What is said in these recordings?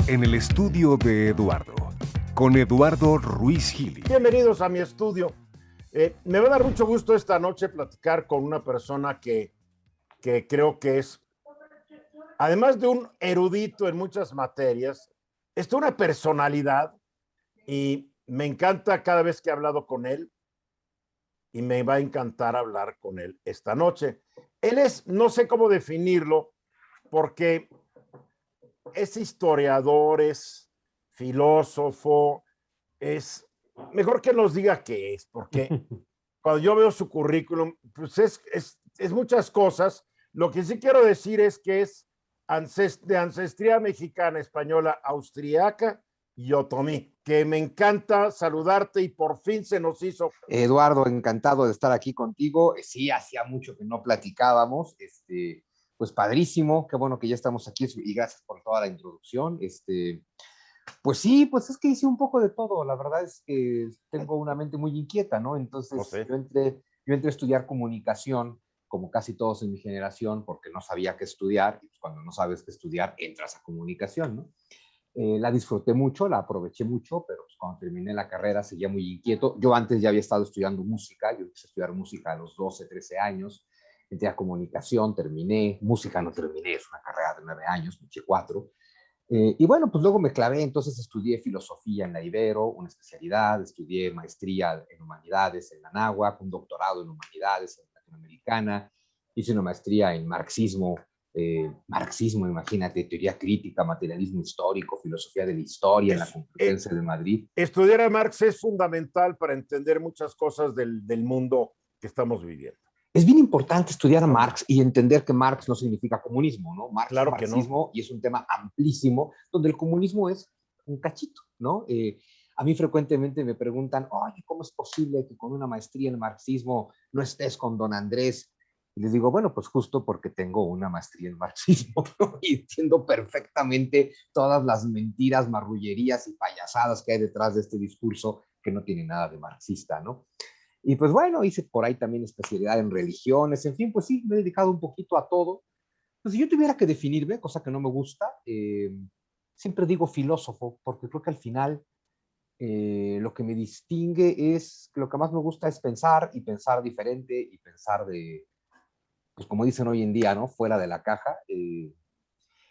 en el estudio de Eduardo, con Eduardo Ruiz Gili. Bienvenidos a mi estudio. Me va a dar mucho gusto esta noche platicar con una persona que creo que es, además de un erudito en muchas materias, es una personalidad y me encanta cada vez que he hablado con él y me va a encantar hablar con él esta noche. Él es, no sé cómo definirlo, porque es historiador, es filósofo, es mejor que nos diga qué es, porque cuando yo veo su currículum, pues es muchas cosas. Lo que sí quiero decir es que es de ancestría mexicana, española, austriaca y otomí, que me encanta saludarte y por fin se nos hizo. Eduardo, encantado de estar aquí contigo. Sí, hacía mucho que no platicábamos. Pues padrísimo, qué bueno que ya estamos aquí y gracias por toda la introducción. Pues sí, pues es que hice un poco de todo. La verdad es que tengo una mente muy inquieta, ¿no? Entonces No sé. yo entré a estudiar comunicación, como casi todos en mi generación, porque no sabía qué estudiar. Y pues cuando no sabes qué estudiar, entras a comunicación, ¿no? La disfruté mucho, la aproveché mucho, pero pues cuando terminé la carrera seguía muy inquieto. Yo antes ya había estado estudiando música, yo empecé a estudiar música a los 12, 13 años, entré a comunicación, terminé, música no terminé, es una carrera de 9 años, me eché 4. Y bueno, pues luego me clavé, entonces estudié filosofía en la Ibero, una especialidad, estudié maestría en humanidades en la Anáhuac, un doctorado en humanidades en Latinoamericana, hice una maestría en marxismo, imagínate, teoría crítica, materialismo histórico, filosofía de la historia en la Complutense de Madrid. Estudiar a Marx es fundamental para entender muchas cosas del mundo que estamos viviendo. Es bien importante estudiar a Marx y entender que Marx no significa comunismo, ¿no? Marx Claro es que no. marxismo y es un tema amplísimo donde el comunismo es un cachito, ¿no? A mí frecuentemente me preguntan, oye, ¿cómo es posible que con una maestría en marxismo no estés con don Andrés? Y les digo, bueno, pues justo porque tengo una maestría en marxismo, ¿no? Y entiendo perfectamente todas las mentiras, marrullerías y payasadas que hay detrás de este discurso que no tiene nada de marxista, ¿no? Y pues bueno, hice por ahí también especialidad en religiones, en fin, pues sí, me he dedicado un poquito a todo. Pues si yo tuviera que definirme, cosa que no me gusta, siempre digo filósofo, porque creo que al final lo que me distingue es, lo que más me gusta es pensar y pensar diferente y pensar de, pues como dicen hoy en día, ¿no? Fuera de la caja. Y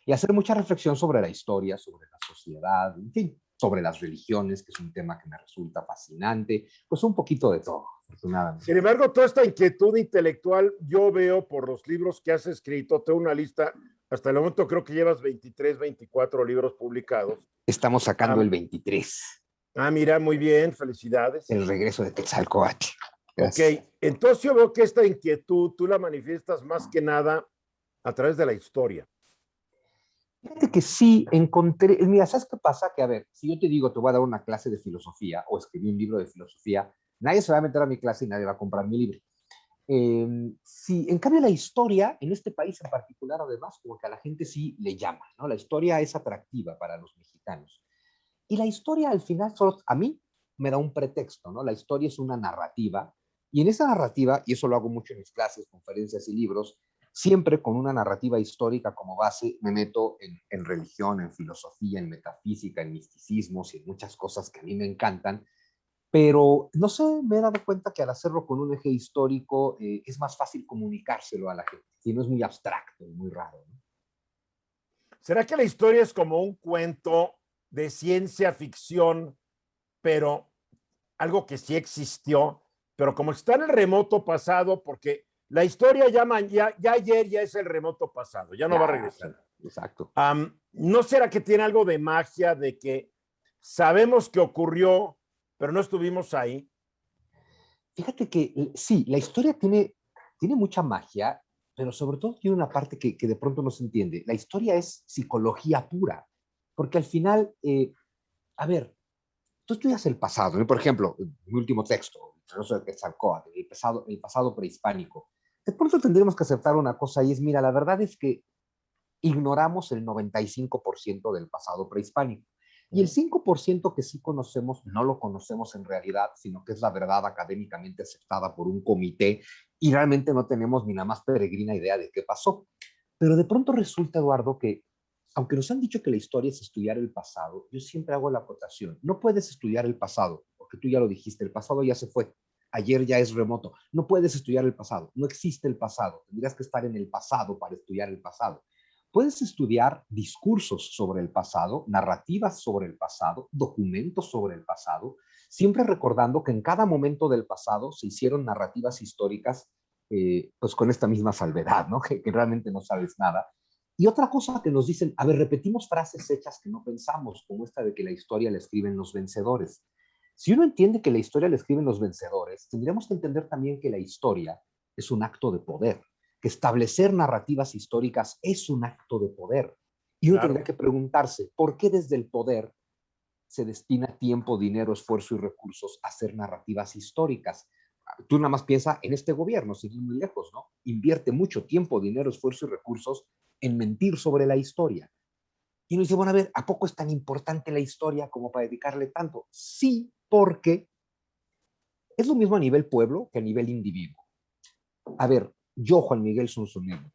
hacer mucha reflexión sobre la historia, sobre la sociedad, en fin, sobre las religiones, que es un tema que me resulta fascinante, pues un poquito de todo, afortunadamente. Sin embargo, toda esta inquietud intelectual, yo veo por los libros que has escrito, tengo una lista, hasta el momento creo que llevas 23, 24 libros publicados. Estamos sacando el 23. Mira, muy bien, felicidades. El regreso de Quetzalcóatl. Ok, entonces yo veo que esta inquietud tú la manifiestas más que nada a través de la historia. Fíjate que sí encontré, mira, ¿sabes qué pasa? Que a ver, si yo te digo, te voy a dar una clase de filosofía o escribí un libro de filosofía, nadie se va a meter a mi clase y nadie va a comprar mi libro. Sí, en cambio la historia, en este país en particular, además, como que a la gente sí le llama, ¿no? La historia es atractiva para los mexicanos. Y la historia al final, solo, a mí, me da un pretexto, ¿no? La historia es una narrativa, y en esa narrativa, y eso lo hago mucho en mis clases, conferencias y libros, siempre con una narrativa histórica como base, me meto en religión, en filosofía, en metafísica, en misticismos y en muchas cosas que a mí me encantan, pero no sé, me he dado cuenta que al hacerlo con un eje histórico es más fácil comunicárselo a la gente, si no es muy abstracto, muy raro, ¿no? ¿Será que la historia es como un cuento de ciencia ficción, pero algo que sí existió, pero como está en el remoto pasado, porque la historia ya ayer ya es el remoto pasado, ya no va a regresar. Exacto. ¿No será que tiene algo de magia de que sabemos que ocurrió, pero no estuvimos ahí? Fíjate que sí, la historia tiene mucha magia, pero sobre todo tiene una parte que de pronto no se entiende. La historia es psicología pura, porque al final, a ver, tú estudias el pasado, ¿no? Por ejemplo, mi último texto, el regreso de Quetzalcóatl, el pasado prehispánico. De pronto tendríamos que aceptar una cosa y es, mira, la verdad es que ignoramos el 95% del pasado prehispánico. Y el 5% que sí conocemos, no lo conocemos en realidad, sino que es la verdad académicamente aceptada por un comité y realmente no tenemos ni la más peregrina idea de qué pasó. Pero de pronto resulta, Eduardo, que aunque nos han dicho que la historia es estudiar el pasado, yo siempre hago la acotación. No puedes estudiar el pasado, porque tú ya lo dijiste, el pasado ya se fue. Ayer ya es remoto. No puedes estudiar el pasado. No existe el pasado. Tendrías que estar en el pasado para estudiar el pasado. Puedes estudiar discursos sobre el pasado, narrativas sobre el pasado, documentos sobre el pasado, siempre recordando que en cada momento del pasado se hicieron narrativas históricas, pues con esta misma salvedad, ¿no? Que realmente no sabes nada. Y otra cosa que nos dicen, a ver, repetimos frases hechas que no pensamos, como esta de que la historia la escriben los vencedores. Si uno entiende que la historia la escriben los vencedores, tendríamos que entender también que la historia es un acto de poder, que establecer narrativas históricas es un acto de poder. Y uno tendría que preguntarse, ¿por qué desde el poder se destina tiempo, dinero, esfuerzo y recursos a hacer narrativas históricas? Tú nada más piensa en este gobierno, sin ir muy lejos, ¿no? Invierte mucho tiempo, dinero, esfuerzo y recursos en mentir sobre la historia. Y uno dice, bueno, a ver, ¿a poco es tan importante la historia como para dedicarle tanto? Sí, porque es lo mismo a nivel pueblo que a nivel individuo. A ver, yo, Juan Miguel Zunzunegui,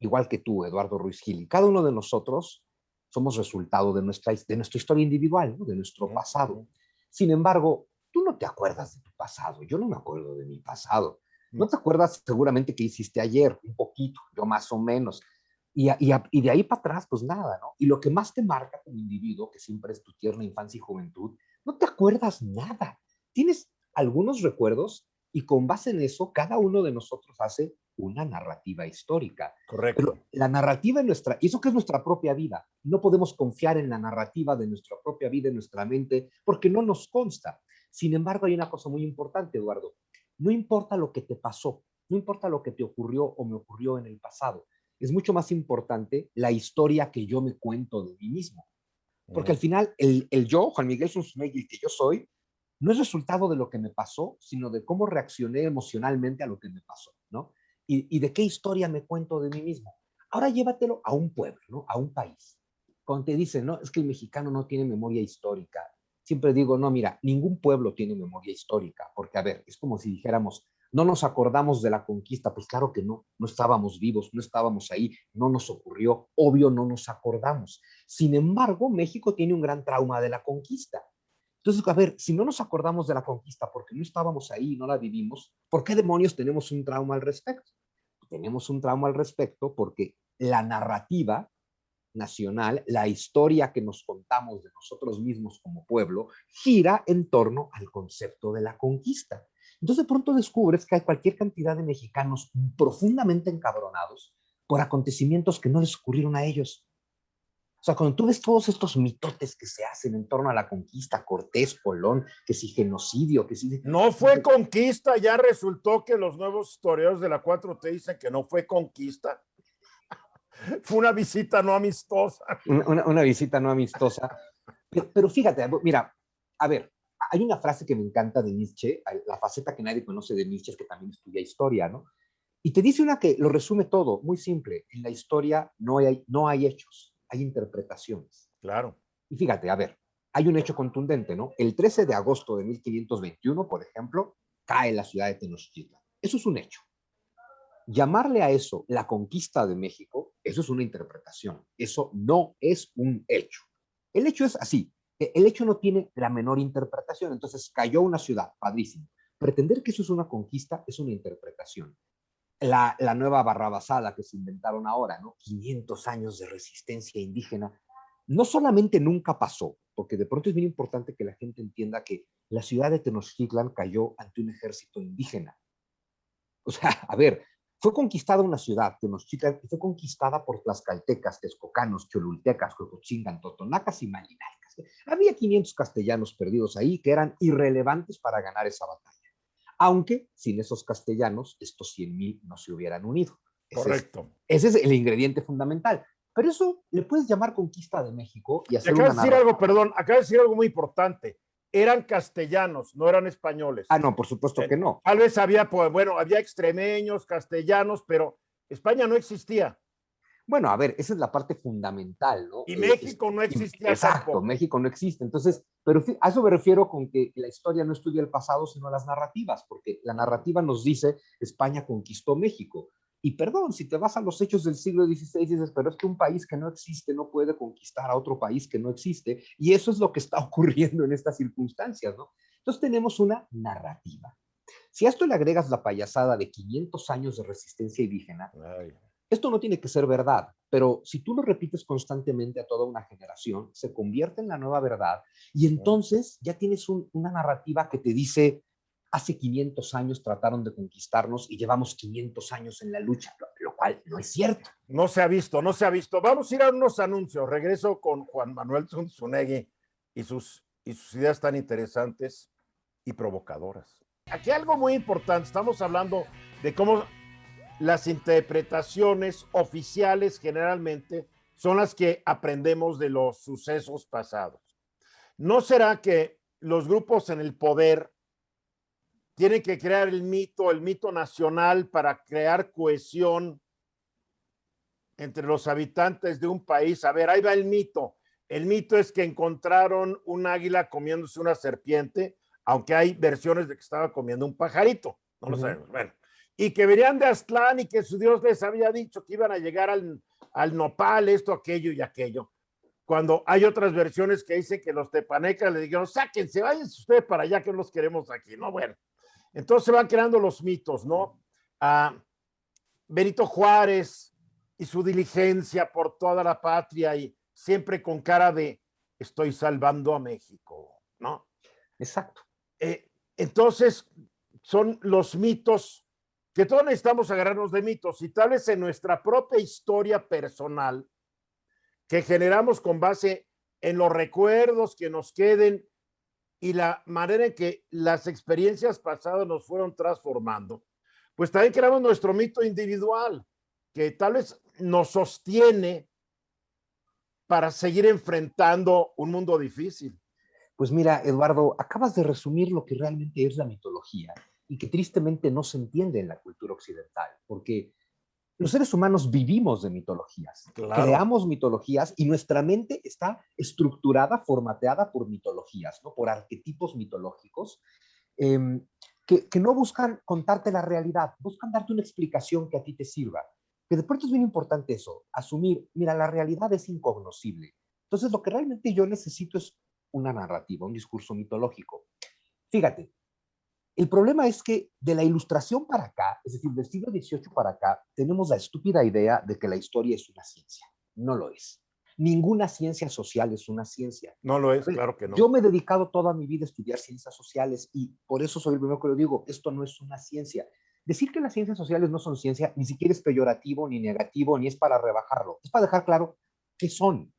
igual que tú, Eduardo Ruiz Gil, y cada uno de nosotros somos resultado de nuestra historia individual, ¿no? De nuestro pasado. Sin embargo, tú no te acuerdas de tu pasado, yo no me acuerdo de mi pasado. No te acuerdas seguramente qué hiciste ayer, un poquito, yo más o menos. Y de ahí para atrás, pues nada, ¿no? Y lo que más te marca como individuo, que siempre es tu tierna infancia y juventud, no te acuerdas nada. Tienes algunos recuerdos y con base en eso, cada uno de nosotros hace una narrativa histórica. Correcto. Pero la narrativa en nuestra, y eso que es nuestra propia vida, no podemos confiar en la narrativa de nuestra propia vida, en nuestra mente, porque no nos consta. Sin embargo, hay una cosa muy importante, Eduardo. No importa lo que te pasó, no importa lo que te ocurrió o me ocurrió en el pasado. Es mucho más importante la historia que yo me cuento de mí mismo. Porque al final, el yo, Juan Miguel Zunzunegui, que yo soy, no es resultado de lo que me pasó, sino de cómo reaccioné emocionalmente a lo que me pasó, ¿no? Y de qué historia me cuento de mí mismo. Ahora llévatelo a un pueblo, ¿no? A un país. Cuando te dicen, no, es que el mexicano no tiene memoria histórica. Siempre digo, no, mira, ningún pueblo tiene memoria histórica, porque a ver, es como si dijéramos, no nos acordamos de la conquista, pues claro que no, no estábamos vivos, no estábamos ahí, no nos ocurrió, obvio no nos acordamos. Sin embargo, México tiene un gran trauma de la conquista. Entonces, a ver, si no nos acordamos de la conquista porque no estábamos ahí, no la vivimos, ¿por qué demonios tenemos un trauma al respecto? Tenemos un trauma al respecto porque la narrativa nacional, la historia que nos contamos de nosotros mismos como pueblo, gira en torno al concepto de la conquista. Entonces, de pronto descubres que hay cualquier cantidad de mexicanos profundamente encabronados por acontecimientos que no les ocurrieron a ellos. O sea, cuando tú ves todos estos mitotes que se hacen en torno a la conquista, Cortés, Colón, que si genocidio, que si... No fue conquista, ya resultó que los nuevos historiadores de la 4T dicen que no fue conquista. Fue una visita no amistosa. Una visita no amistosa. Pero fíjate, mira, a ver, hay una frase que me encanta de Nietzsche, la faceta que nadie conoce de Nietzsche es que también estudia historia, ¿no? Y te dice una que lo resume todo, muy simple. En la historia no hay hechos, hay interpretaciones. Claro. Y fíjate, a ver, hay un hecho contundente, ¿no? El 13 de agosto de 1521, por ejemplo, cae la ciudad de Tenochtitlan. Eso es un hecho. Llamarle a eso la conquista de México, eso es una interpretación. Eso no es un hecho. El hecho es así. El hecho no tiene la menor interpretación. Entonces, cayó una ciudad, padrísimo. Pretender que eso es una conquista es una interpretación. La nueva barrabasada que se inventaron ahora, ¿no? 500 años de resistencia indígena, no solamente nunca pasó, porque de pronto es bien importante que la gente entienda que la ciudad de Tenochtitlan cayó ante un ejército indígena. O sea, a ver, fue conquistada una ciudad, Tenochtitlan, y fue conquistada por tlaxcaltecas, texcocanos, cholultecas, cocotzingán, totonacas y malinalcas. Había 500 castellanos perdidos ahí que eran irrelevantes para ganar esa batalla. Aunque sin esos castellanos, estos 100,000 no se hubieran unido. Correcto. Ese es el ingrediente fundamental. Pero eso le puedes llamar conquista de México y hacer acabas una de decir algo, perdón, acabas de decir algo muy importante. Eran castellanos, no eran españoles. Ah, no, por supuesto que no. Tal vez había, pues, bueno, había extremeños, castellanos, pero España no existía. Bueno, a ver, esa es la parte fundamental, ¿no? Y México no existía exacto, tampoco. México no existe. Entonces, pero a eso me refiero con que la historia no estudia el pasado, sino las narrativas, porque la narrativa nos dice España conquistó México. Y perdón, si te vas a los hechos del siglo XVI, dices, pero es que un país que no existe no puede conquistar a otro país que no existe, y eso es lo que está ocurriendo en estas circunstancias, ¿no? Entonces tenemos una narrativa. Si a esto le agregas la payasada de 500 años de resistencia indígena, Ay. esto no tiene que ser verdad, pero si tú lo repites constantemente a toda una generación, se convierte en la nueva verdad y entonces ya tienes una narrativa que te dice, hace 500 años trataron de conquistarnos y llevamos 500 años en la lucha, lo cual no es cierto. No se ha visto, no se ha visto. Vamos a ir a unos anuncios. Regreso con Juan Manuel Zunzunegui y sus ideas tan interesantes y provocadoras. Aquí algo muy importante, estamos hablando de cómo las interpretaciones oficiales generalmente son las que aprendemos de los sucesos pasados. ¿No será que los grupos en el poder tienen que crear el mito nacional para crear cohesión entre los habitantes de un país? A ver, ahí va el mito. El mito es que encontraron un águila comiéndose una serpiente, aunque hay versiones de que estaba comiendo un pajarito. No lo sabemos. Bueno, y que venían de Aztlán y que su Dios les había dicho que iban a llegar al nopal, esto, aquello y aquello. Cuando hay otras versiones que dicen que los tepanecas le dijeron, sáquense, váyanse ustedes para allá que no los queremos aquí. No, bueno. Entonces se van creando los mitos, ¿no? Benito Juárez y su diligencia por toda la patria y siempre con cara de estoy salvando a México, ¿no? Exacto. Entonces, son los mitos que todos necesitamos agarrarnos de mitos y tal vez en nuestra propia historia personal que generamos con base en los recuerdos que nos queden y la manera en que las experiencias pasadas nos fueron transformando, pues también creamos nuestro mito individual, que tal vez nos sostiene para seguir enfrentando un mundo difícil. Pues mira, Eduardo, acabas de resumir lo que realmente es la mitología y que tristemente no se entiende en la cultura occidental, porque los seres humanos vivimos de mitologías, Claro. Creamos mitologías y nuestra mente está estructurada, formateada por mitologías, ¿no? Por arquetipos mitológicos que no buscan contarte la realidad, buscan darte una explicación que a ti te sirva. Que de pronto es bien importante eso, asumir, mira, la realidad es incognoscible. Entonces, lo que realmente yo necesito es una narrativa, un discurso mitológico. Fíjate, el problema es que de la Ilustración para acá, es decir, del siglo XVIII para acá, tenemos la estúpida idea de que la historia es una ciencia. No lo es. Ninguna ciencia social es una ciencia. No lo es, claro que no. Yo me he dedicado toda mi vida a estudiar ciencias sociales y por eso soy el primero que lo digo, esto no es una ciencia. Decir que las ciencias sociales no son ciencia ni siquiera es peyorativo, ni negativo, ni es para rebajarlo. Es para dejar claro qué son.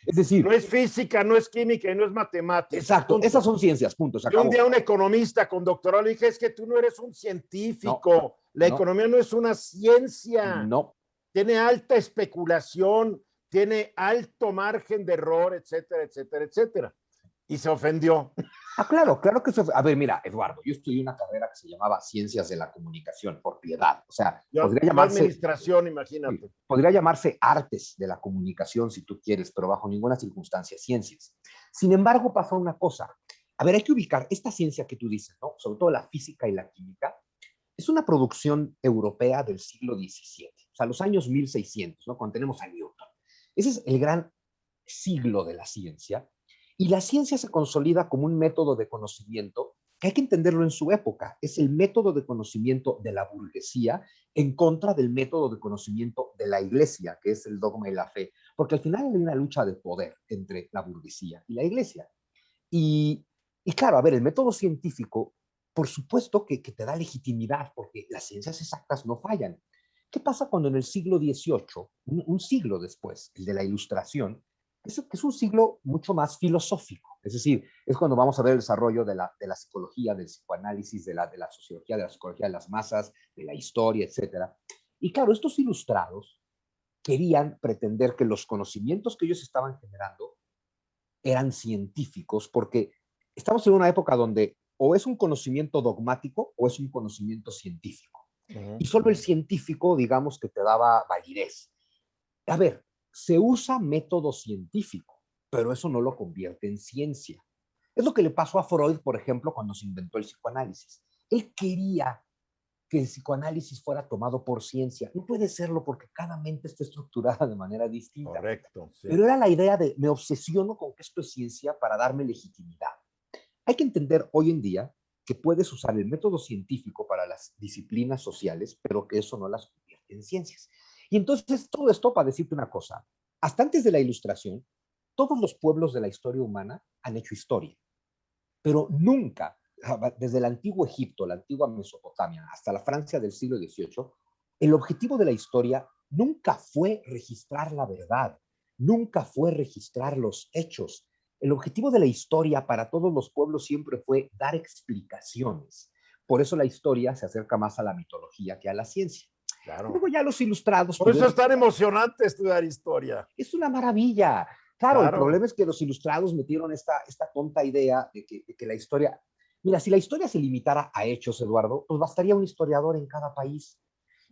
Es decir, no es física, no es química y no es matemática. Exacto, punto. Esas son ciencias, punto. Y un día un economista con doctorado le dije, es que tú no eres un científico, no, la economía no es una ciencia. No. Tiene alta especulación, tiene alto margen de error, etcétera, etcétera, etcétera. Y se ofendió. Claro que se ofendió. A ver, mira, Eduardo, yo estudié una carrera que se llamaba Ciencias de la Comunicación, por piedad. O sea, podría llamarse... administración, imagínate. Podría llamarse Artes de la Comunicación, si tú quieres, pero bajo ninguna circunstancia ciencias. Sin embargo, pasó una cosa. A ver, hay que ubicar esta ciencia que tú dices, ¿no? Sobre todo la física y la química, es una producción europea del siglo XVII, o sea, los años 1600, ¿no? Cuando tenemos a Newton. Ese es el gran siglo de la ciencia, y la ciencia se consolida como un método de conocimiento que hay que entenderlo en su época. Es el método de conocimiento de la burguesía en contra del método de conocimiento de la iglesia, que es el dogma y la fe, porque al final hay una lucha de poder entre la burguesía y la iglesia. Y claro, a ver, el método científico, por supuesto que te da legitimidad, porque las ciencias exactas no fallan. ¿Qué pasa cuando en el siglo XVIII, un siglo después, el de la Ilustración, es un siglo mucho más filosófico? Es decir, es cuando vamos a ver el desarrollo de la psicología, del psicoanálisis, de la sociología, de la psicología de las masas, de la historia, etc. Y claro, estos ilustrados querían pretender que los conocimientos que ellos estaban generando eran científicos, porque estamos en una época donde o es un conocimiento dogmático o es un conocimiento científico. Y solo el científico, digamos, que te daba validez. A ver, se usa método científico, pero eso no lo convierte en ciencia. Es lo que le pasó a Freud, por ejemplo, cuando se inventó el psicoanálisis. Él quería que el psicoanálisis fuera tomado por ciencia. No puede serlo porque cada mente está estructurada de manera distinta. Correcto. Sí. Pero era la idea de me obsesiono con que esto es ciencia para darme legitimidad. Hay que entender hoy en día que puedes usar el método científico para las disciplinas sociales, pero que eso no las convierte en ciencias. Y entonces todo esto para decirte una cosa. Hasta antes de la Ilustración, todos los pueblos de la historia humana han hecho historia, pero nunca, desde el antiguo Egipto, la antigua Mesopotamia, hasta la Francia del siglo XVIII, el objetivo de la historia nunca fue registrar la verdad, nunca fue registrar los hechos. El objetivo de la historia para todos los pueblos siempre fue dar explicaciones. Por eso la historia se acerca más a la mitología que a la ciencia. Claro. Luego ya los ilustrados... Por eso es tan emocionante estudiar historia. Es una maravilla. Claro, el problema es que los ilustrados metieron esta tonta idea de que la historia... Mira, si la historia se limitara a hechos, Eduardo, pues bastaría un historiador en cada país.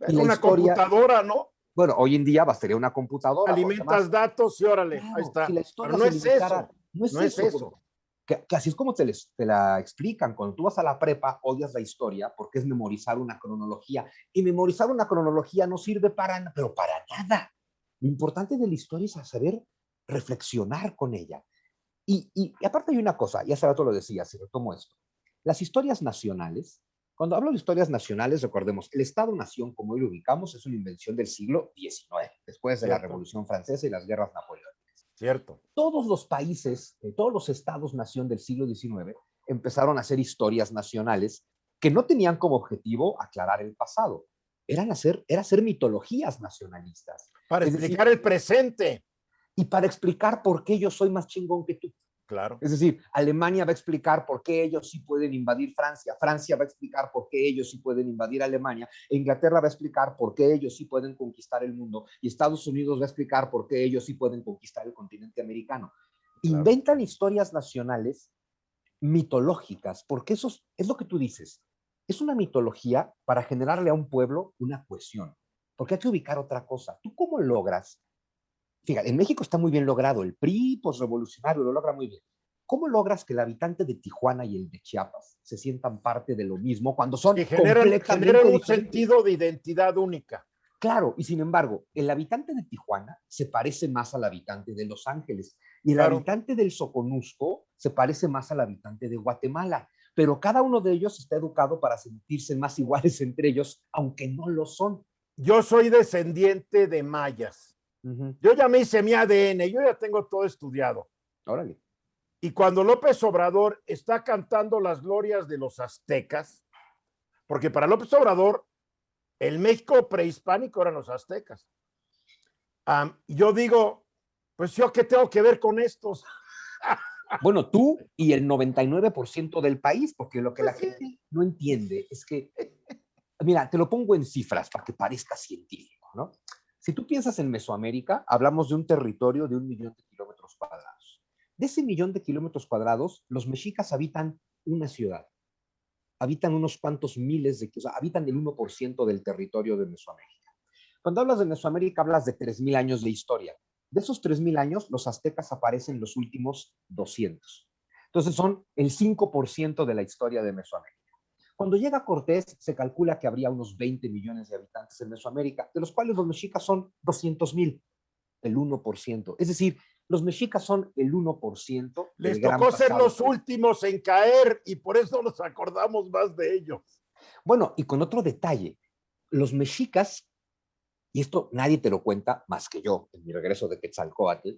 Y una historia, computadora, ¿no? Bueno, hoy en día bastaría una computadora. Alimentas datos y órale, claro, ahí está. Si la historia pero no es eso. No es eso. Que así es como te la explican. Cuando tú vas a la prepa, odias la historia porque es memorizar una cronología. Y memorizar una cronología no sirve para nada. Lo importante de la historia es saber reflexionar con ella. Y aparte hay una cosa, ya hace rato lo decía, si retomo esto. Las historias nacionales, cuando hablo de historias nacionales, recordemos, el Estado-Nación, como hoy lo ubicamos, es una invención del siglo XIX, después de la Revolución Francesa y las guerras napoleónicas. Cierto. Todos los países, todos los Estados-Nación del siglo XIX empezaron a hacer historias nacionales que no tenían como objetivo aclarar el pasado, era hacer mitologías nacionalistas. Para explicar el presente. Y para explicar por qué yo soy más chingón que tú. Claro. Es decir, Alemania va a explicar por qué ellos sí pueden invadir Francia, Francia va a explicar por qué ellos sí pueden invadir Alemania, Inglaterra va a explicar por qué ellos sí pueden conquistar el mundo, y Estados Unidos va a explicar por qué ellos sí pueden conquistar el continente americano. Claro. Inventan historias nacionales mitológicas, porque eso es lo que tú dices. Es una mitología para generarle a un pueblo una cohesión, porque hay que ubicar otra cosa. ¿Tú cómo logras? Fíjate, en México está muy bien logrado, el PRI posrevolucionario lo logra muy bien. ¿Cómo logras que el habitante de Tijuana y el de Chiapas se sientan parte de lo mismo cuando son generan un sentido de identidad única? Claro, y sin embargo, el habitante de Tijuana se parece más al habitante de Los Ángeles y el habitante del Soconusco se parece más al habitante de Guatemala, pero cada uno de ellos está educado para sentirse más iguales entre ellos, aunque no lo son. Yo soy descendiente de mayas. Yo ya me hice mi ADN, yo ya tengo todo estudiado. Órale. Y cuando López Obrador está cantando las glorias de los aztecas, porque para López Obrador, el México prehispánico eran los aztecas. Yo digo, pues yo qué tengo que ver con estos. Bueno, tú y el 99% del país, porque lo que la gente no entiende es que, mira, te lo pongo en cifras para que parezca científico, ¿no? Si tú piensas en Mesoamérica, hablamos de un territorio de 1 millón de kilómetros cuadrados. De ese 1 millón de kilómetros cuadrados, los mexicas habitan una ciudad. Habitan unos cuantos miles de... O sea, habitan el 1% del territorio de Mesoamérica. Cuando hablas de Mesoamérica, hablas de 3,000 años de historia. De esos 3,000 años, los aztecas aparecen los últimos 200. Entonces son el 5% de la historia de Mesoamérica. Cuando llega Cortés, se calcula que habría unos 20 millones de habitantes en Mesoamérica, de los cuales los mexicas son 200,000, el 1%. Es decir, los mexicas son el 1%. Les tocó ser los últimos en caer y por eso nos acordamos más de ellos. Bueno, y con otro detalle, los mexicas, y esto nadie te lo cuenta más que yo en mi regreso de Quetzalcóatl,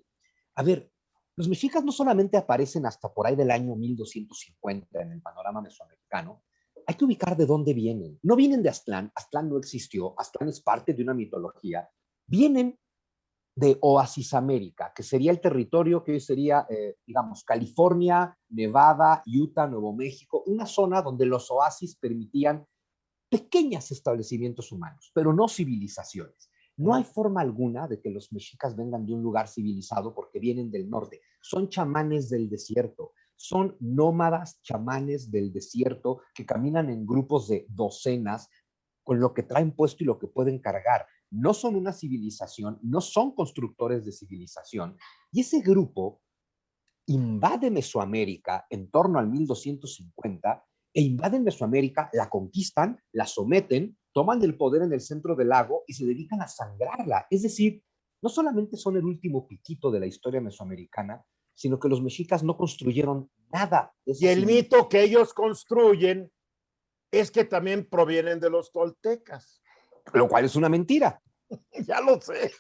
a ver, los mexicas no solamente aparecen hasta por ahí del año 1250 en el panorama mesoamericano, hay que ubicar de dónde vienen. No vienen de Aztlán, Aztlán no existió, Aztlán es parte de una mitología. Vienen de Oasis América, que sería el territorio que hoy sería, digamos, California, Nevada, Utah, Nuevo México, una zona donde los oasis permitían pequeños establecimientos humanos, pero no civilizaciones. No hay forma alguna de que los mexicas vengan de un lugar civilizado porque vienen del norte. Son chamanes del desierto. Son nómadas chamanes del desierto que caminan en grupos de docenas con lo que traen puesto y lo que pueden cargar. No son una civilización, no son constructores de civilización. Y ese grupo invade Mesoamérica en torno al 1250 e invaden Mesoamérica, la conquistan, la someten, toman el poder en el centro del lago y se dedican a sangrarla. Es decir, no solamente son el último piquito de la historia mesoamericana, sino que los mexicas no construyeron nada de esa Y el civilización. mito que ellos construyen es que también provienen de los toltecas. Lo cual es una mentira. Ya lo sé.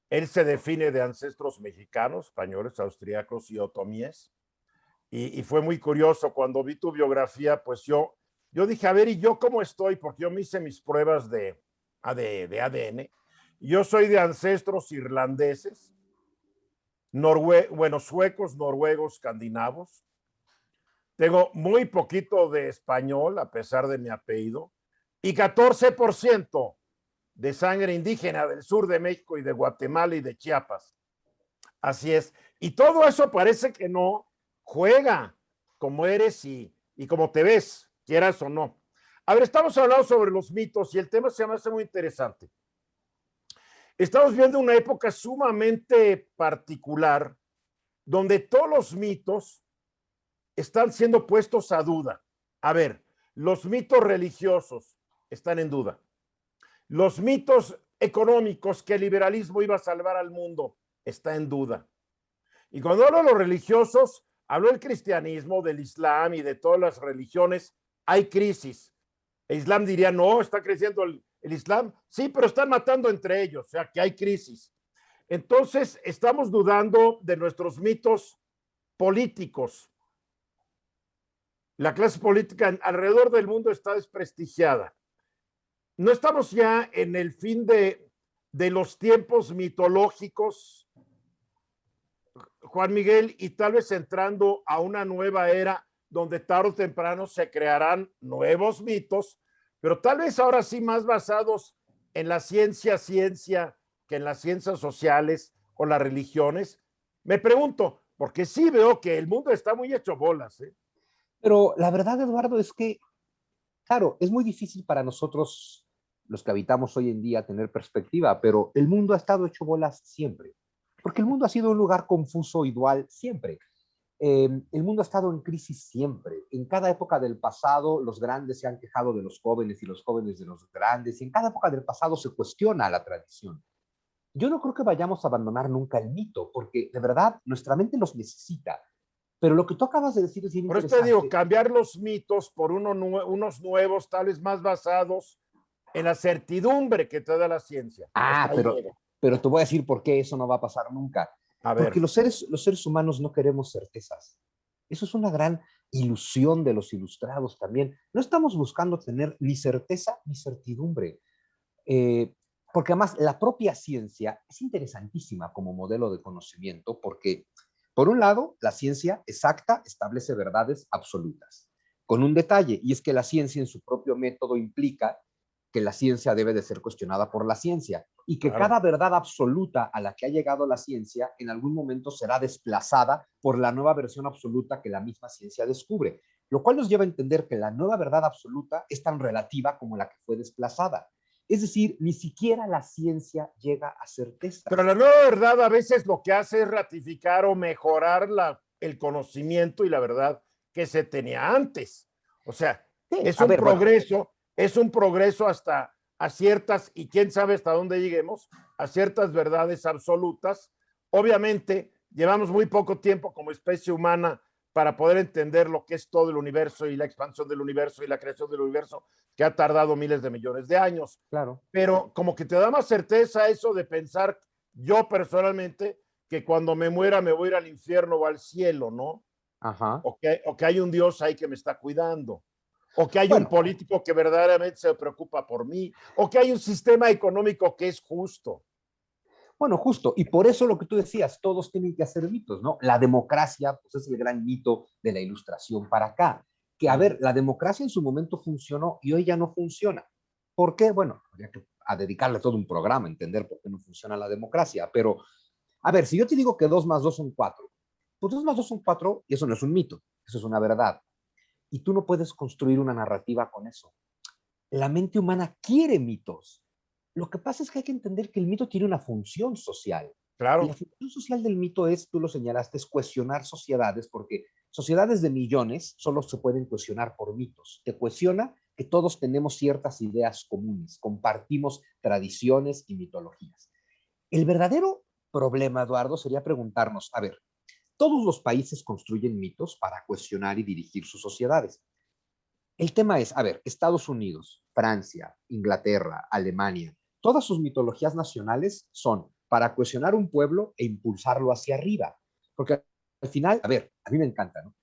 Él se define de ancestros mexicanos, españoles, austríacos y otomíes. Y fue muy curioso cuando vi tu biografía, pues yo dije, a ver, ¿y yo cómo estoy? Porque yo me hice mis pruebas de ADN. Yo soy de ancestros irlandeses, suecos, noruegos, escandinavos. Tengo muy poquito de español, a pesar de mi apellido, y 14% de sangre indígena del sur de México y de Guatemala y de Chiapas. Así es. Y todo eso parece que no juega como eres y como te ves, quieras o no. A ver, estamos hablando sobre los mitos y el tema se me hace muy interesante. Estamos viendo una época sumamente particular donde todos los mitos están siendo puestos a duda. A ver, los mitos religiosos están en duda. Los mitos económicos que el liberalismo iba a salvar al mundo está en duda. Y cuando hablo de los religiosos, hablo del cristianismo, del islam y de todas las religiones. Hay crisis. El islam diría, no, está creciendo el islam. Sí, pero están matando entre ellos, o sea que hay crisis. Entonces, estamos dudando de nuestros mitos políticos. La clase política alrededor del mundo está desprestigiada. No estamos ya en el fin de los tiempos mitológicos, Juan Miguel, y tal vez entrando a una nueva era donde tarde o temprano se crearán nuevos mitos, pero tal vez ahora sí más basados en la ciencia que en las ciencias sociales o las religiones. Me pregunto, porque sí veo que el mundo está muy hecho bolas, ¿eh? Pero la verdad, Eduardo, es que, claro, es muy difícil para nosotros, los que habitamos hoy en día, tener perspectiva, pero el mundo ha estado hecho bolas siempre, porque el mundo ha sido un lugar confuso y dual siempre. El mundo ha estado en crisis siempre. En cada época del pasado, los grandes se han quejado de los jóvenes y los jóvenes de los grandes, y en cada época del pasado se cuestiona la tradición. Yo no creo que vayamos a abandonar nunca el mito, porque de verdad nuestra mente los necesita. Pero lo que tú acabas de decir es bien Por eso te digo, interesante. cambiar los mitos por unos nuevos, tal vez más basados en la certidumbre que te da la ciencia. Ah, Hasta ahí llego. pero te voy a decir por qué eso no va a pasar nunca. A Porque ver, los seres humanos no queremos certezas. Eso es una gran ilusión de los ilustrados también. No estamos buscando tener ni certeza ni certidumbre. Eh, Porque además la propia ciencia es interesantísima como modelo de conocimiento porque, por un lado, la ciencia exacta establece verdades absolutas, con un detalle, y es que la ciencia en su propio método implica que la ciencia debe de ser cuestionada por la ciencia y que claro. cada verdad absoluta a la que ha llegado la ciencia en algún momento será desplazada por la nueva versión absoluta que la misma ciencia descubre, lo cual nos lleva a entender que la nueva verdad absoluta es tan relativa como la que fue desplazada. Es decir, ni siquiera la ciencia llega a Pero certezas. la nueva verdad a veces lo que hace es ratificar o mejorar el conocimiento y la verdad que se tenía antes. O sea, Sí, a ver, bueno, es un progreso hasta a ciertas, y quién sabe hasta dónde lleguemos, a ciertas verdades absolutas. Obviamente, llevamos muy poco tiempo como especie humana para poder entender lo que es todo el universo y la expansión del universo y la creación del universo, que ha tardado miles de millones de años. claro. Pero como que te da más certeza eso de pensar, yo personalmente, que cuando me muera me voy a ir al infierno o al cielo, ¿no? Ajá. O que hay un Dios ahí que me está cuidando, o que hay un Bueno, político que verdaderamente se preocupa por mí, o que hay un sistema económico que es justo. bueno, justo. Y por eso lo que tú decías, todos tienen que hacer mitos, ¿no? La democracia, pues es el gran mito de la ilustración para acá. Que, a ver, la democracia en su momento funcionó y hoy ya no funciona. ¿Por qué? Bueno, habría que a dedicarle todo un programa a entender por qué no funciona la democracia. Pero, a ver, si yo te digo que 2 más 2 son 4, pues 2 más 2 son 4 y eso no es un mito, eso es una verdad. Y tú no puedes construir una narrativa con eso. La mente humana quiere mitos. Lo que pasa es que hay que entender que el mito tiene una función social. Y la Claro. función social del mito es, tú lo señalaste, es cohesionar sociedades, porque sociedades de millones solo se pueden cohesionar por mitos. Te cohesiona que todos tenemos ciertas ideas comunes, compartimos tradiciones y mitologías. El verdadero problema, Eduardo, sería preguntarnos, a ver, todos los países construyen mitos para cohesionar y dirigir sus sociedades. El tema es, a ver, Estados Unidos, Francia, Inglaterra, Alemania, todas sus mitologías nacionales son para cohesionar un pueblo e impulsarlo hacia arriba. Porque al final, a ver, a mí me encanta, ¿no?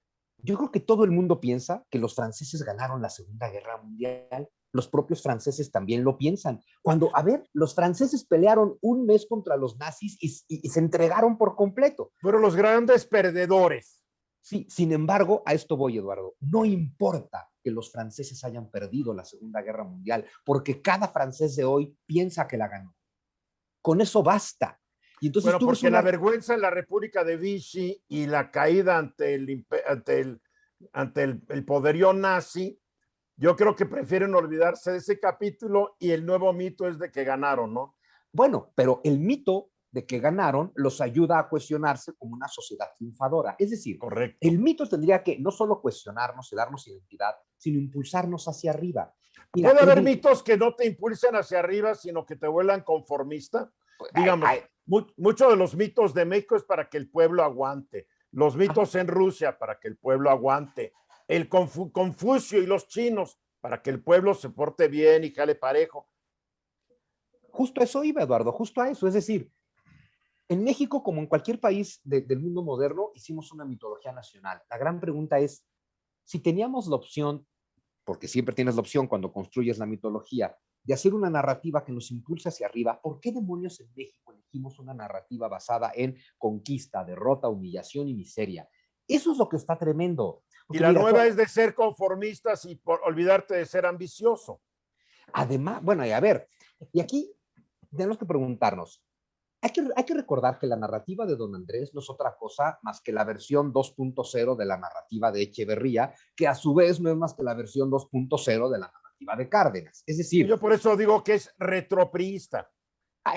Yo creo que todo el mundo piensa que los franceses ganaron la Segunda Guerra Mundial. Los propios franceses también lo piensan. Cuando, a ver, los franceses pelearon un mes contra los nazis y se entregaron por completo. Fueron los grandes perdedores. Sí, sin embargo, a esto voy, Eduardo. No importa que los franceses hayan perdido la Segunda Guerra Mundial, porque cada francés de hoy piensa que la ganó. Con eso basta. Y entonces Bueno, tú ves porque la una... vergüenza en la República de Vichy y la caída ante el poderío nazi, yo creo que prefieren olvidarse de ese capítulo y el nuevo mito es de que ganaron, ¿no? Bueno, pero el mito de que ganaron los ayuda a cuestionarse como una sociedad triunfadora. Es decir, Correcto. el mito tendría que no solo cuestionarnos y darnos identidad, sino impulsarnos hacia arriba. Mira, Puede haber mitos que no te impulsen hacia arriba, sino que te vuelan conformista. Digamos, muchos de los mitos de México es para que el pueblo aguante. Los mitos en Rusia para que el pueblo aguante. El Confucio y los chinos para que el pueblo se porte bien y jale parejo. Justo a eso iba, Eduardo, justo a eso. Es decir, en México, como en cualquier país del mundo moderno, hicimos una mitología nacional. La gran pregunta es, si teníamos la opción, porque siempre tienes la opción cuando construyes la mitología, de hacer una narrativa que nos impulse hacia arriba, ¿por qué demonios en México elegimos una narrativa basada en conquista, derrota, humillación y miseria? Eso es lo que está tremendo. Y Porque la mira, nueva es de ser conformistas y por olvidarte de ser ambicioso. además, bueno, y a ver, y aquí tenemos que preguntarnos, hay que recordar que la narrativa de Don Andrés no es otra cosa más que la versión 2.0 de la narrativa de Echeverría, que a su vez no es más que la versión 2.0 de la narrativa de Cárdenas. Es decir, Yo por eso digo que es retropriista.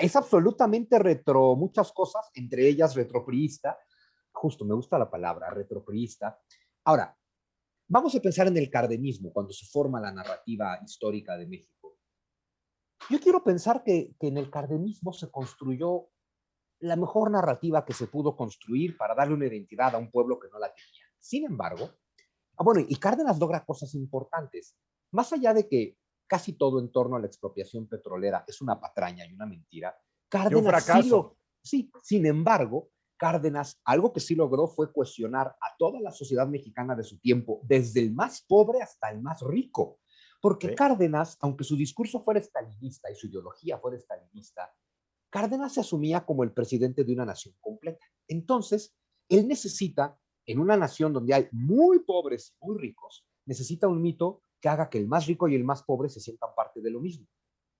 es absolutamente retro muchas cosas, entre ellas retropriista. Justo, me gusta la palabra, retropriista. Ahora, vamos a pensar en el cardenismo, cuando se forma la narrativa histórica de México. Yo quiero pensar que en el cardenismo se construyó la mejor narrativa que se pudo construir para darle una identidad a un pueblo que no la tenía. Sin embargo, bueno, y Cárdenas logra cosas importantes. Más allá de que casi todo en torno a la expropiación petrolera es una patraña y una mentira, Y un Cárdenas fracaso. sí, sin embargo, Cárdenas algo que sí logró fue cohesionar a toda la sociedad mexicana de su tiempo, desde el más pobre hasta el más rico. Porque ¿Sí? Cárdenas, aunque su discurso fuera estalinista y su ideología fuera estalinista, Cárdenas se asumía como el presidente de una nación completa. Entonces, él necesita, en una nación donde hay muy pobres y muy ricos, necesita un mito que haga que el más rico y el más pobre se sientan parte de lo mismo.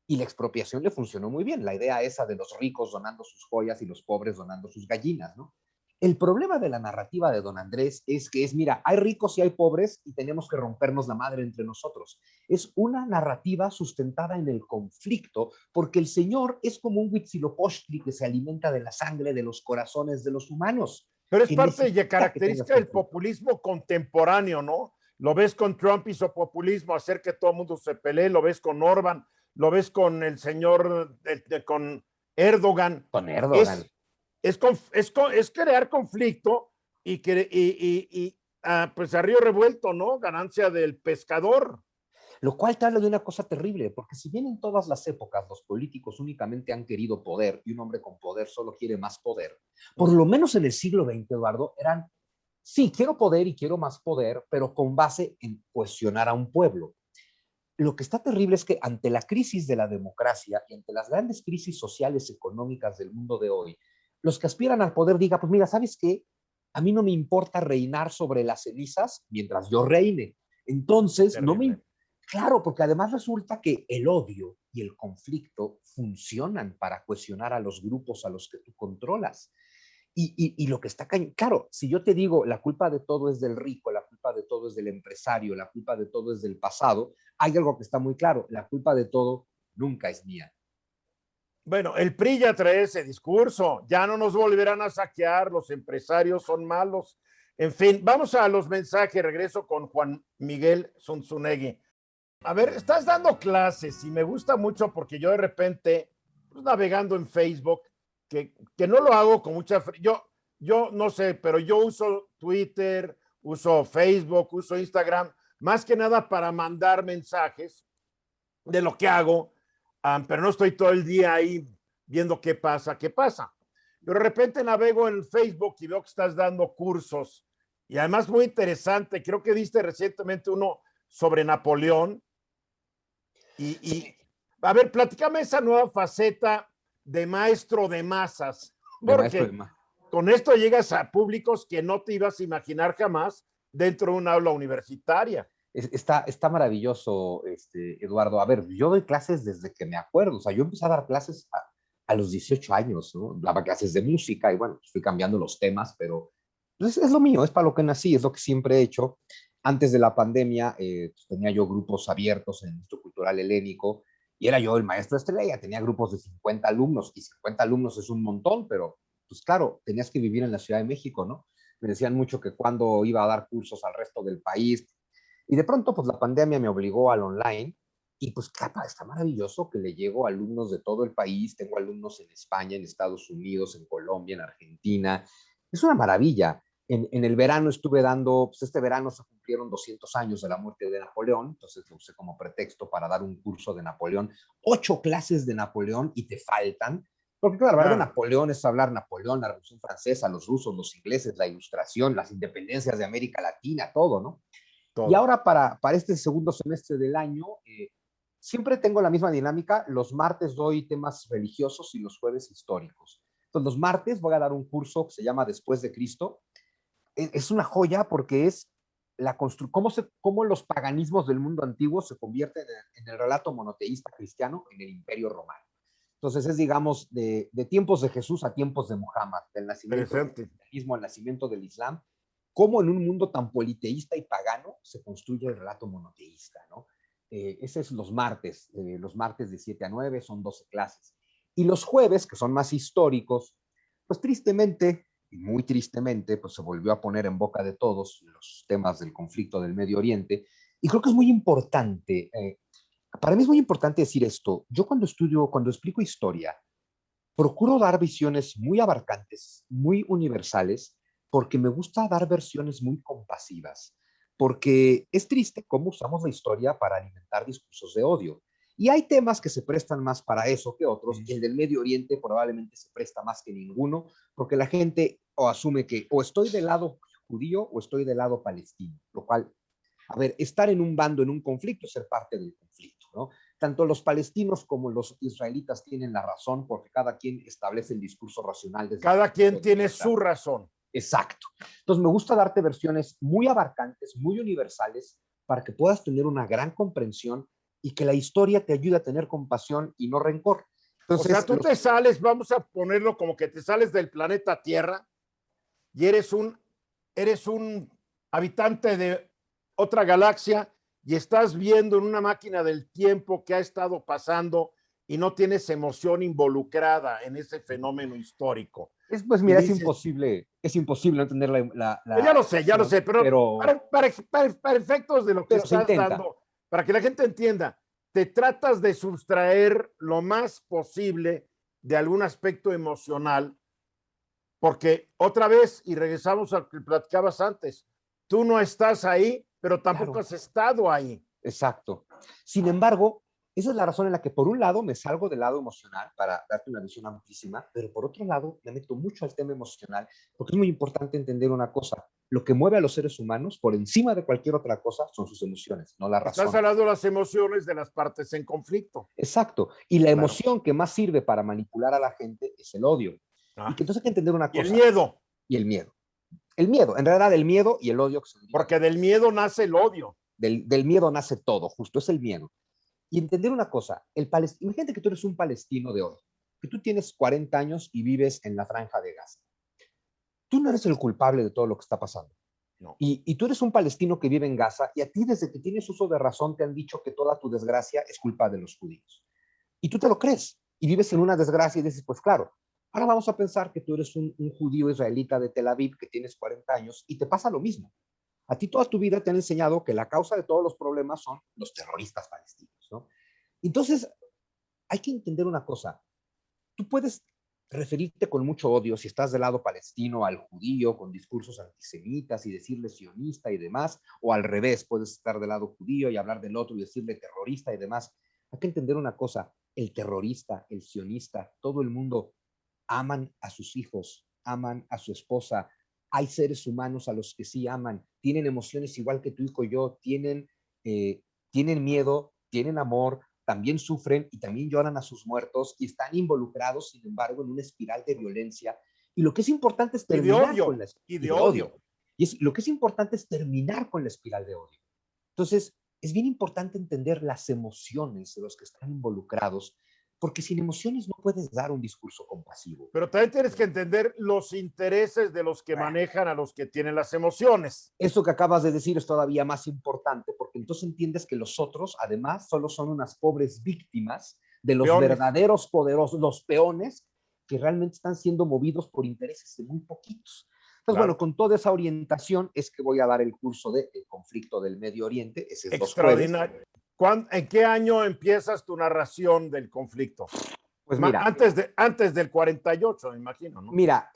Y la expropiación le funcionó muy bien, la idea esa de los ricos donando sus joyas y los pobres donando sus gallinas, ¿no? El problema de la narrativa de Don Andrés es que es, mira, hay ricos y hay pobres y tenemos que rompernos la madre entre nosotros. Es una narrativa sustentada en el conflicto, porque el Señor es como un Huitzilopochtli que se alimenta de la sangre de los corazones de los humanos, Pero es que parte de necesita que tengas característica del conflicto. populismo contemporáneo, ¿no? Lo ves con Trump y su populismo, hacer que todo el mundo se pelee, lo ves con Orban, lo ves con el señor, con Erdogan. Con Erdogan. Es, es crear conflicto y pues a río revuelto, ¿no? Ganancia del pescador. Lo cual te habla de una cosa terrible, porque si bien en todas las épocas los políticos únicamente han querido poder y un hombre con poder solo quiere más poder, por lo menos en el siglo XX, Eduardo, eran, sí, quiero poder y quiero más poder, pero con base en cuestionar a un pueblo. Lo que está terrible es que ante la crisis de la democracia y ante las grandes crisis sociales y económicas del mundo de hoy, los que aspiran al poder digan, pues mira, ¿sabes qué? A mí no me importa reinar sobre las cenizas mientras yo reine. Entonces, no me... Terrible. Claro, porque además resulta que el odio y el conflicto funcionan para cuestionar a los grupos a los que tú controlas. Y lo que está claro, si yo te digo la culpa de todo es del rico, la culpa de todo es del empresario, la culpa de todo es del pasado, hay algo que está muy claro, la culpa de todo nunca es mía. Bueno, el PRI ya trae ese discurso, ya no nos volverán a saquear, los empresarios son malos. En fin, vamos a los mensajes, regreso con Juan Miguel Zunzunegui. A ver, estás dando clases y me gusta mucho porque yo de repente, pues, navegando en Facebook, que no lo hago con mucha... Yo no sé, pero yo uso Twitter, uso Facebook, uso Instagram, más que nada para mandar mensajes de lo que hago, pero no estoy todo el día ahí viendo qué pasa, qué pasa. Yo de repente navego en Facebook y veo que estás dando cursos y además muy interesante, creo que diste recientemente uno sobre Napoleón y a ver, platícame esa nueva faceta de maestro de masas, De maestro de porque más. con esto llegas a públicos que no te ibas a imaginar jamás dentro de una aula universitaria. Está maravilloso, Eduardo. A ver, yo doy clases desde que me acuerdo. O sea, yo empecé a dar clases a los 18 años, ¿no? Daba clases de música y bueno, fui cambiando los temas, pero es lo mío, es para lo que nací, es lo que siempre he hecho. Antes de la pandemia, pues, tenía yo grupos abiertos en el Instituto Cultural Helénico y era yo el maestro estrella. Tenía grupos de 50 alumnos y 50 alumnos es un montón, pero pues claro, tenías que vivir en la Ciudad de México, ¿no? Me decían mucho que cuando iba a dar cursos al resto del país, y de pronto, pues la pandemia me obligó al online y pues claro, está maravilloso que le llego a alumnos de todo el país. Tengo alumnos en España, en Estados Unidos, en Colombia, en Argentina. Es una maravilla. En el verano estuve dando, pues este verano se cumplieron 200 años de la muerte de Napoleón, entonces lo usé como pretexto para dar un curso de Napoleón, 8 clases de Napoleón y te faltan, porque claro, hablar de Claro. Napoleón es hablar Napoleón, la Revolución Francesa, los rusos, los ingleses, la Ilustración, las independencias de América Latina, todo, ¿no? Y Todo. ahora para este segundo semestre del año, siempre tengo la misma dinámica. Los martes doy temas religiosos y los jueves históricos. Entonces, los martes voy a dar un curso que se llama Después de Cristo. Es una joya porque es cómo los paganismos del mundo antiguo se convierten en el relato monoteísta cristiano en el Imperio Romano. Entonces es, digamos, de tiempos de Jesús a tiempos de Muhammad, del nacimiento del Interesante. cristianismo al nacimiento del Islam, cómo en un mundo tan politeísta y pagano se construye el relato monoteísta, ¿no? Ese es los martes de 7 a 9 son 12 clases. Y los jueves, que son más históricos, pues tristemente, y muy tristemente, pues se volvió a poner en boca de todos los temas del conflicto del Medio Oriente. Y creo que es muy importante, para mí es muy importante decir esto. Yo cuando explico historia, procuro dar visiones muy abarcantes, muy universales, porque me gusta dar versiones muy compasivas, porque es triste cómo usamos la historia para alimentar discursos de odio. Y hay temas que se prestan más para eso que otros, y el del Medio Oriente probablemente se presta más que ninguno, porque la gente o asume que o estoy del lado judío o estoy del lado palestino, lo cual, a ver, estar en un bando, en un conflicto, es ser parte del conflicto, ¿no? Tanto los palestinos como los israelitas tienen la razón porque cada quien establece el discurso racional desde su Cada punto quien de tiene vista. su razón. Exacto. Entonces me gusta darte versiones muy abarcantes, muy universales, para que puedas tener una gran comprensión y que la historia te ayude a tener compasión y no rencor. O sea, Entonces, tú te sales, vamos a ponerlo como que te sales del planeta Tierra y eres un habitante de otra galaxia y estás viendo en una máquina del tiempo que ha estado pasando y no tienes emoción involucrada en ese fenómeno histórico. pues Y mira, dices, es imposible no entender ya lo emoción, sé, pero para efectos de lo que pero se estás intenta. dando, para que la gente entienda, te tratas de sustraer lo más posible de algún aspecto emocional, porque otra vez, y regresamos a lo que platicabas antes, tú no estás ahí, pero tampoco Claro. has estado ahí. Exacto. Sin embargo, esa es la razón en la que por un lado me salgo del lado emocional para darte una visión amplísima, pero por otro lado me meto mucho al tema emocional, porque es muy importante entender una cosa. Lo que mueve a los seres humanos por encima de cualquier otra cosa son sus emociones, no la Estás razón. hablando de las emociones de las partes en conflicto. Exacto. Y la Claro. emoción que más sirve para manipular a la gente es el odio. Y Ah. que entonces hay que entender una Y el cosa, miedo, y el miedo. El miedo, en realidad el miedo y el odio que se derivan. porque del miedo nace el odio. Del miedo nace todo, justo es el miedo. Y entender una cosa, imagínate que tú eres un palestino de hoy, que tú tienes 40 años y vives en la franja de Gaza. Tú no eres el culpable de todo lo que está pasando. No. Y tú eres un palestino que vive en Gaza y a ti desde que tienes uso de razón te han dicho que toda tu desgracia es culpa de los judíos. Y tú te lo crees. y vives en una desgracia y dices, pues claro, ahora vamos a pensar que tú eres un judío israelita de Tel Aviv que tienes 40 años y te pasa lo mismo. A ti toda tu vida te han enseñado que la causa de todos los problemas son los terroristas palestinos, ¿no? Entonces, hay que entender una cosa. Tú puedes referirte con mucho odio, si estás del lado palestino, al judío, con discursos antisemitas y decirle sionista y demás, o al revés, puedes estar del lado judío y hablar del otro y decirle terrorista y demás. Hay que entender una cosa, el terrorista, el sionista, todo el mundo aman a sus hijos, aman a su esposa. Hay seres humanos a los que sí aman, tienen emociones igual que tu hijo y yo, tienen miedo, tienen amor, también sufren y también lloran a sus muertos y están involucrados, sin embargo, en una espiral de violencia. Y lo que es importante es terminar con la Y y de de odio. odio. Lo que es importante es terminar con la espiral de odio. Entonces, es bien importante entender las emociones de los que están involucrados, porque sin emociones no puedes dar un discurso compasivo. Pero también tienes que entender los intereses de los que Bueno, manejan a los que tienen las emociones. eso que acabas de decir es todavía más importante, porque entonces entiendes que los otros, además, solo son unas pobres víctimas de los Peones. verdaderos poderosos, los peones, que realmente están siendo movidos por intereses de muy poquitos. Entonces, bueno, Claro. con toda esa orientación es que voy a dar el curso de El conflicto del Medio Oriente, ese es los jueves. Extraordinario. ¿En qué año empiezas tu narración del conflicto? Pues mira, Antes del 48, me imagino, ¿no? mira,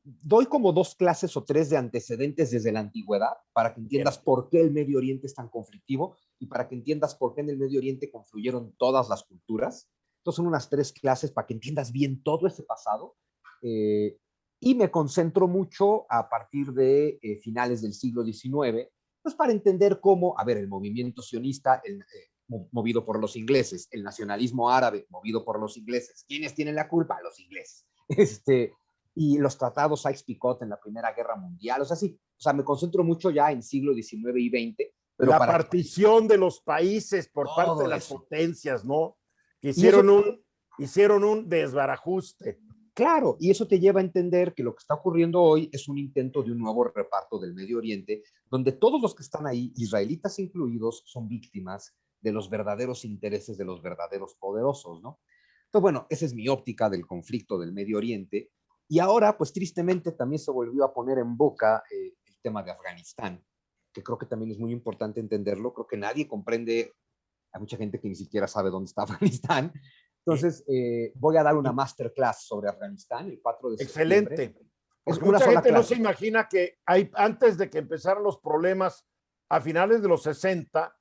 doy como 2 clases o 3 de antecedentes desde la antigüedad para que entiendas Bien. por qué el Medio Oriente es tan conflictivo y para que entiendas por qué en el Medio Oriente confluyeron todas las culturas. Entonces son unas 3 clases para que entiendas bien todo ese pasado. Eh, y me concentro mucho a partir de finales del siglo XIX, pues para entender cómo, a ver, el movimiento sionista, movido por los ingleses, el nacionalismo árabe, movido por los ingleses. ¿Quiénes tienen la culpa? Los ingleses. Y los tratados Sykes-Picot en la Primera Guerra Mundial, o sea, me concentro mucho ya en siglo XIX y XX, pero La para que partición de los países por parte de todo las eso. potencias, ¿no? Que Y eso, hicieron un desbarajuste. claro, y eso te lleva a entender que lo que está ocurriendo hoy es un intento de un nuevo reparto del Medio Oriente, donde todos los que están ahí, israelitas incluidos, son víctimas de los verdaderos intereses de los verdaderos poderosos, ¿no? Entonces, bueno, esa es mi óptica del conflicto del Medio Oriente. Y ahora, pues tristemente, también se volvió a poner en boca el tema de Afganistán, que creo que también es muy importante entenderlo. Creo que nadie comprende, hay mucha gente que ni siquiera sabe dónde está Afganistán. Y, Entonces, voy a dar una y, masterclass sobre Afganistán el 4 de septiembre. excelente. Es Porque una mucha sola gente no se clase. imagina que antes de que empezaran los problemas a finales de los 60,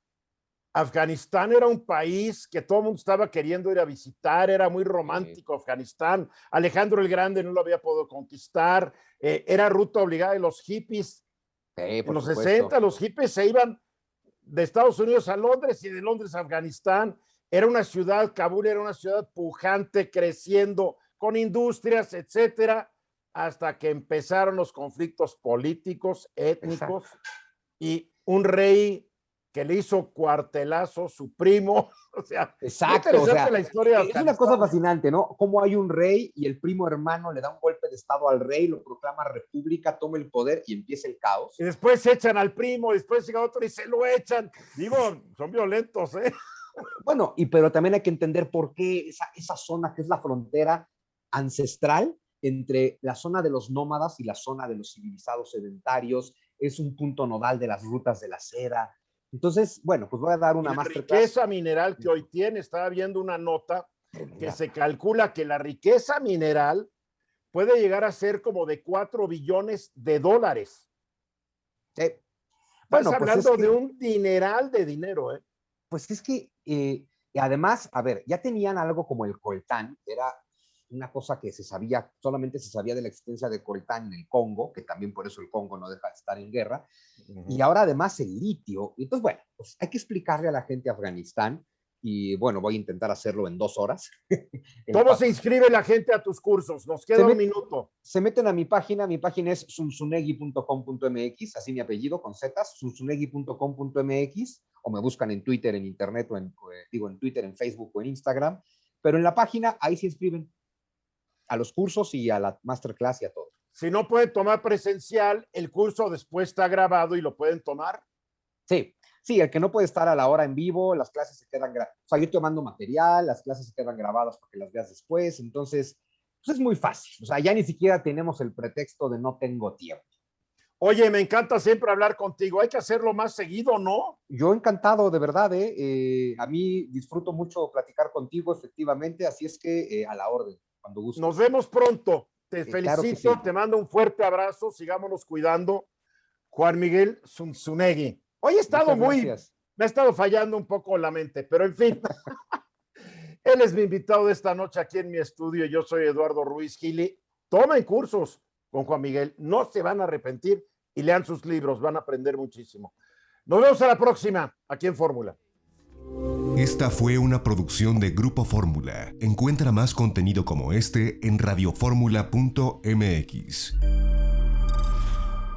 Afganistán era un país que todo el mundo estaba queriendo ir a visitar, era muy romántico Afganistán. Alejandro el Grande no lo había podido conquistar, era ruta obligada de los hippies. Sí, En por los 60 supuesto. los hippies se iban de Estados Unidos a Londres y de Londres a Afganistán. Era una ciudad, Kabul era una ciudad pujante, creciendo, con industrias, etcétera, hasta que empezaron los conflictos políticos, étnicos, Exacto. y un rey que le hizo cuartelazo su primo. O sea, muy Exacto, o interesante sea, la historia de es una cosa Afganistán. fascinante, ¿no? Cómo hay un rey y el primo hermano le da un golpe de estado al rey, lo proclama república, toma el poder y empieza el Y caos. después se echan al primo, después llega otro y se lo echan. Digo, son violentos, ¿eh? Bueno, pero también hay que entender por qué esa zona que es la frontera ancestral entre la zona de los nómadas y la zona de los civilizados sedentarios, es un punto nodal de las rutas de la seda. Entonces, bueno, pues voy a dar Y una la masterclass. riqueza mineral que hoy tiene, estaba viendo una nota que se calcula que la riqueza mineral puede llegar a ser como de 4 billones de dólares. Estás Bueno, hablando de un dineral de dinero, ¿eh? pues es que, y además, a ver, ya tenían algo como el coltán, era una cosa que se sabía, solamente se sabía de la existencia de coltán en el Congo, que también por eso el Congo no deja de estar en guerra, y ahora además el litio. Entonces, bueno, pues hay que explicarle a la gente de Afganistán, y bueno, voy a intentar hacerlo en 2 horas. ¿Cómo se inscribe la gente a tus cursos? Nos queda un minuto. Se meten a mi página es zunzunegui.com.mx, así mi apellido con zetas, zunzunegui.com.mx, o me buscan en Twitter, en internet, en Twitter, en Facebook o en Instagram, pero en la página ahí se inscriben a los cursos y a la masterclass y a todo. Si no pueden tomar presencial, el curso después está grabado y lo pueden tomar. Sí, Sí, el que no puede estar a la hora en vivo, las clases se quedan grabadas. O sea, yo te mando material, las clases se quedan grabadas para que las veas después. Entonces, pues es muy fácil. O sea, ya ni siquiera tenemos el pretexto de no tengo tiempo. Oye, me encanta siempre hablar contigo. Hay que hacerlo más seguido, ¿no? Yo encantado, de verdad, ¿eh? A mí disfruto mucho platicar contigo, efectivamente, así es que a la orden, cuando gustes. Nos vemos pronto. Te Claro que felicito, sí. te mando un fuerte abrazo, sigámonos cuidando. Juan Miguel Zunzunegui. Hoy he estado me ha estado fallando un poco la mente, pero en fin. Él es mi invitado de esta noche aquí en mi estudio. Yo soy Eduardo Ruiz Gili. Tomen cursos con Juan Miguel, no se van a arrepentir y lean sus libros, van a aprender muchísimo. Nos vemos a la próxima, aquí en Fórmula. Esta fue una producción de Grupo Fórmula. Encuentra más contenido como este en radioformula.mx.